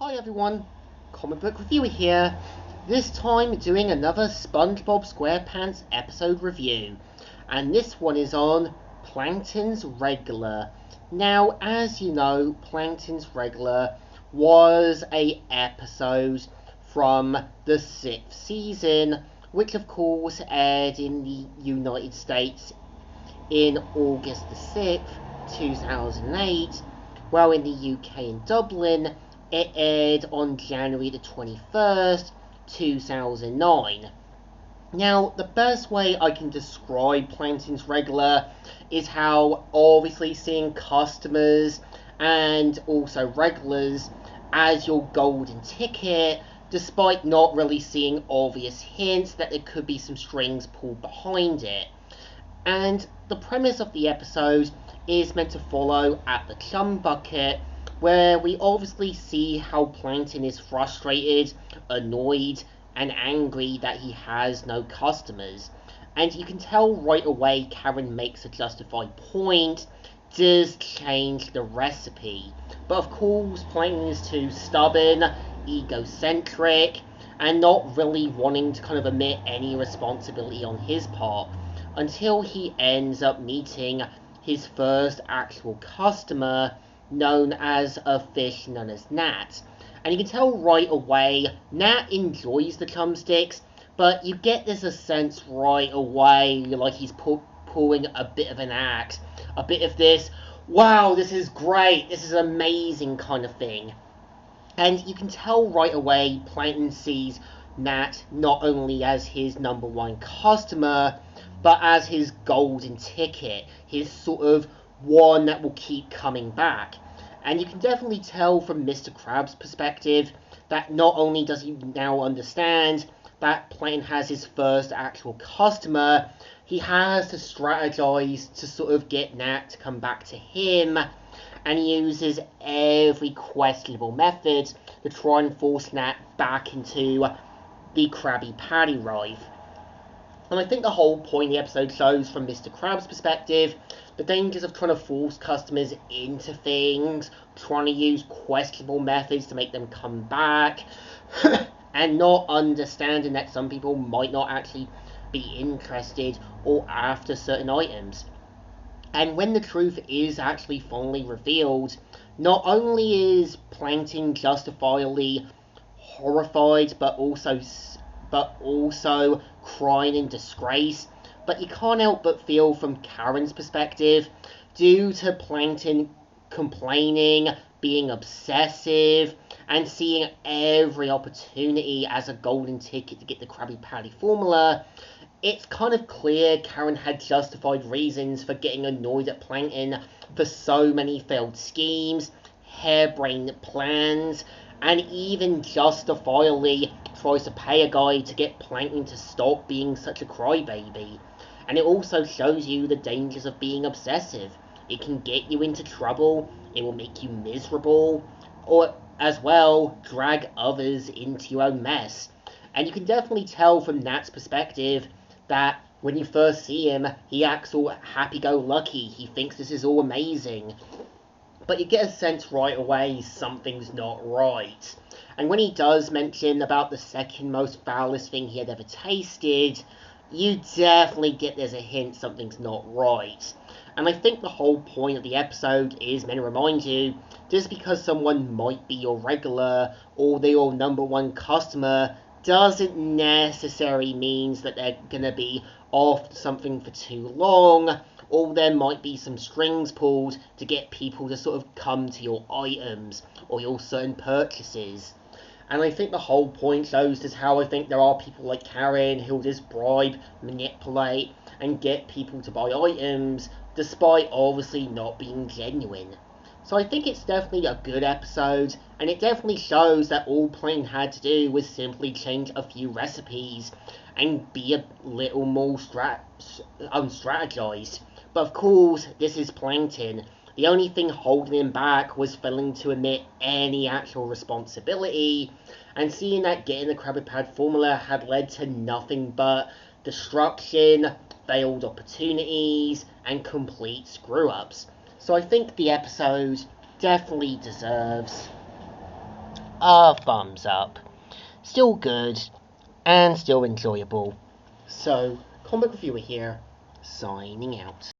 Hi everyone, comic book reviewer here. This time doing another SpongeBob SquarePants episode review. And this one is on Plankton's Regular. Now, as you know, Plankton's Regular was a episode from the 6th season, which of course aired in the United States in August the 6th, 2008, while in the UK in Dublin it aired on January the 21st, 2009. Now, the best way I can describe Plankton's Regular is how obviously seeing customers and also regulars as your golden ticket, despite not really seeing obvious hints that there could be some strings pulled behind it. And the premise of the episode is meant to follow at the Chum Bucket, where we obviously see how Plankton is frustrated, annoyed, and angry that he has no customers. And you can tell right away Karen makes a justified point, does change the recipe. But of course, Plankton is too stubborn, egocentric, and not really wanting to kind of admit any responsibility on his part, until he ends up meeting his first actual customer, known as a fish known as Nat. And you can tell right away, Nat enjoys the chumsticks, but you get this a sense right away, like he's pulling a bit of an act, a bit of this, wow, this is great, this is amazing kind of thing. And you can tell right away, Plankton sees Nat not only as his number one customer, but as his golden ticket, his sort of one that will keep coming back. And you can definitely tell from Mr. Krabs' perspective that not only does he now understand that Plankton has his first actual customer, he has to strategize to sort of get Nat to come back to him, and he uses every questionable method to try and force Nat back into the Krabby Patty life. And I think the whole point of the episode shows from Mr. Krabs' perspective the dangers of trying to force customers into things, trying to use questionable methods to make them come back, and not understanding that some people might not actually be interested or after certain items. And when the truth is actually finally revealed, not only is Plankton justifiably horrified, but also crying in disgrace, but you can't help but feel from Karen's perspective, due to Plankton complaining, being obsessive, and seeing every opportunity as a golden ticket to get the Krabby Patty formula, it's kind of clear Karen had justified reasons for getting annoyed at Plankton for so many failed schemes, harebrained plans, and even justifiably tries to pay a guy to get Plankton to stop being such a crybaby. And it also shows you the dangers of being obsessive. It can get you into trouble, it will make you miserable, or as well, drag others into your own mess. And you can definitely tell from Nat's perspective that when you first see him, he acts all happy-go-lucky, he thinks this is all amazing. But you get a sense right away something's not right. And when he does mention about the second most foulest thing he had ever tasted, you definitely get there's a hint something's not right. And I think the whole point of the episode is meant to remind you, just because someone might be your regular or they're your number one customer, doesn't necessarily means that they're going to be off something for too long, or there might be some strings pulled to get people to sort of come to your items or your certain purchases. And I think the whole point shows is how I think there are people like Karen who'll just bribe, manipulate, and get people to buy items, despite obviously not being genuine. So I think it's definitely a good episode, and it definitely shows that all Plankton had to do was simply change a few recipes and be a little more unstrategized. But of course, this is Plankton. The only thing holding him back was failing to admit any actual responsibility, and seeing that getting the Krabby Patty formula had led to nothing but destruction, failed opportunities, and complete screw-ups. So I think the episode definitely deserves a thumbs up. Still good, and still enjoyable. So, Comic Reviewer here, signing out.